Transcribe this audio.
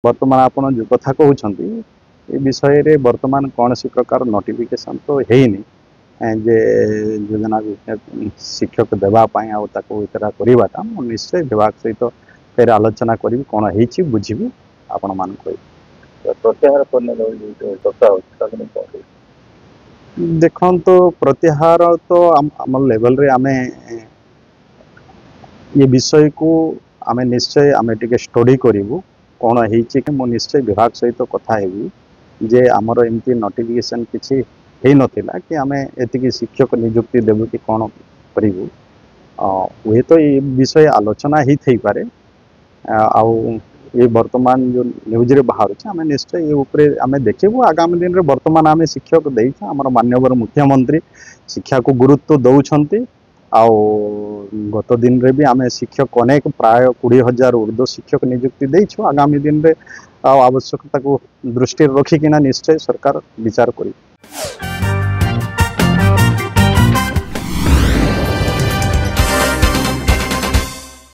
बर्तमान आपण जो कथा कहते ये विषय रे वर्तमान कौन सी प्रकार नोटिफिकेशन तो हैनी जे योजना शिक्षक देवाई आतरा करवाटा मुझे निश्चय विभाग सहित फिर आलोचना करी कौन हो बुझी आपण मान प्रत्याहार करने चर्चा देखो तो प्रत्याहार तो आम लेवल रे आमे ये विषय को आमे निश्चय आमे टिके स्टडी करूँ कौन हो निश्चय विभाग सहित कथा हेबी जे आमर एमती नोटिफिकेशन किसी हो नथिला कि आमे एतिकी शिक्षक नियुक्ति देबु कि कौन करूँ हुए तो ये विषय आलोचना ही थी पारे आउ ये वर्तमान जो न्यूज रे बाहर आम निश्चय ये उपरे आमे देखिबू आगामी दिन रे वर्तमान आमे शिक्षक देइछा हमर माननीय मुख्यमंत्री शिक्षा को गुरुत्व दौरान आउ गत दिन रे भी आमे शिक्षक अनेक प्राय 20,000 ऊर्ध्व शिक्षक नियुक्ति देइछु आगामी दिन रे आवश्यकता को दृष्टि रखिकिना निश्चय सरकार विचार करी।